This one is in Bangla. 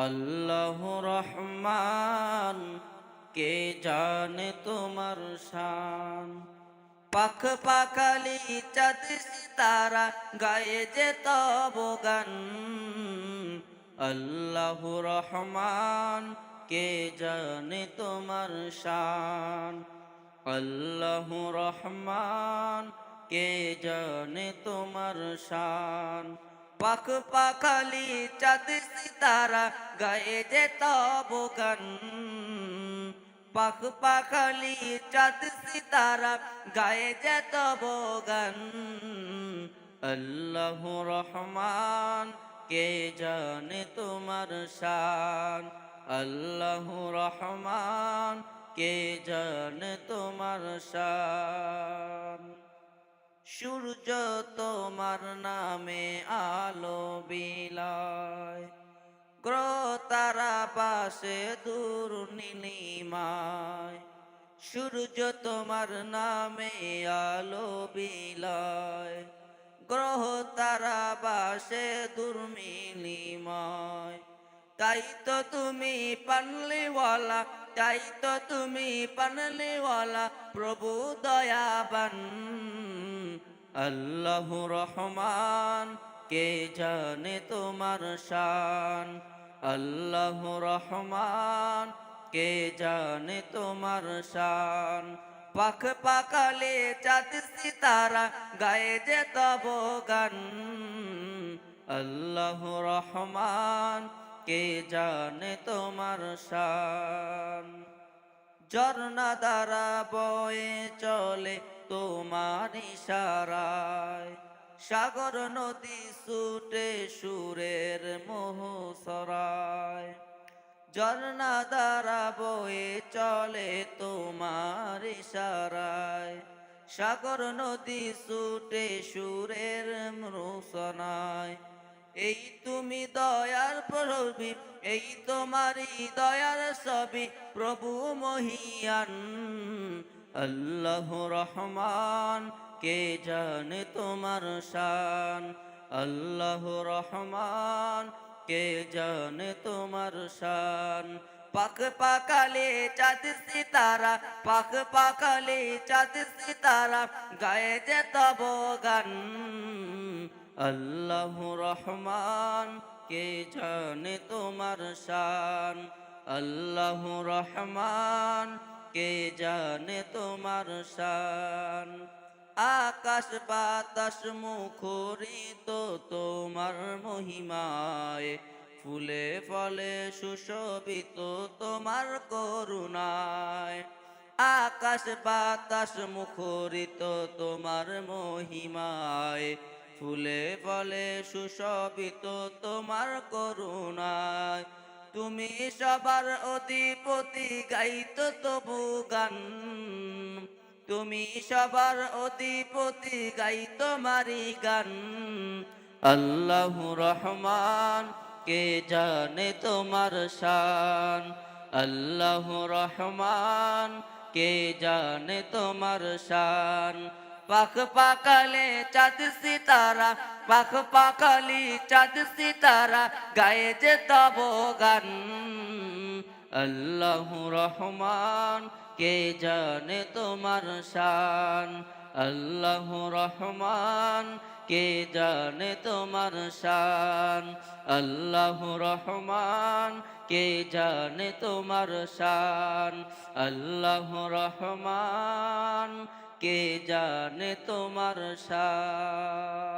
আল্লাহ রহমান, কে জানে তোমার শান। পাখ পাখালি চাঁদ সিতারা গায়ে যে তব গান। আল্লাহ রহমান, কে জানে তোমার শান। আল্লাহ রহমান, কে জানে তোমার শান। পাখ পাখালি চাঁদ সিতারা গায়ে যে তব গান। পাখ পাখালি চাঁদ সিতারা গায়ে যে তব গান। আল্লাহ রহমান, কে জানে তোমার শান। আল্লাহ রহমান, কে জানে তোমার শান। সূর্য তোমার নামে আলো বিলায়, গ্রহ তারা পাশে দূর নীলিমায়। সূর্য তোমার নামে আলো বিলায়, গ্রহ তারা বাসে দূর নীলিমায়। তাই তো তুমি পানলিওয়ালা, তাই তো তুমি পানলিওয়ালা, প্রভু দয়াবান। আল্লাহ রহমান, কে জানে তোমার শান। আল্লাহ রহমান, কে জানে তোমার শান। পাখ পাখালে চাঁদ সিতারা গায়ে যে তব গান। আল্লাহ রহমান, কে জানে তোমার শান। ঝর্ণা দ্বারা বয়ে চলে তোমার ইশারায়, সাগর নদী ছুটে সুরের মোহ সরায়। ঝর্ণা দ্বারা বয়ে চলে তোমার ইশারায়, সাগর নদী ছুটে সুরের রোশনায়। এই তুমি দয়ার প্রভু, এই তোমারই দয়ার ছবি, প্রভু মহিয়ান। আল্লাহ রহমান, কে জানে তোমার শান। আল্লাহ রহমান, কে জানে তোমার শান। পাখ পাখালে চাঁদ সিতারা, পাখ পাখালে চাঁদ সিতারা গায়ে যে তব গান। আল্লাহ রহমান, কে জানে তোমার শান। আল্লাহ রহমান, কে জানে তোমার শান। আকাশ বাতাস মুখরিত তোমার মহিমায়, ফুলে ফলে সুশোভিত তোমার করুণায়। আকাশ বাতাস মুখরিত তোমার মহিমায়, ফুলে ফলে সুশোভিত তোমার করুণায়। তুমি সবার অধিপতি, গাইতো তবু গান। তুমি সবার অধিপতি, গাই তোমারি গান। আল্লাহ রহমান, কে জানে তোমার শান। আল্লাহ রহমান, কে জানে তোমার শান। পাখ পাখালে চাঁদ সিতারা, পাখ পাখালি চাঁদ সিতারা গায়ে যে তব গান। আল্লাহ রহমান, কে জানে তোমার শান। আল্লাহ রহমান, কে জানে তোমার শান। আল্লাহ রহমান, কে জানে তোমার শান। আল্লাহ রহমান, কে জানে তোমার শান।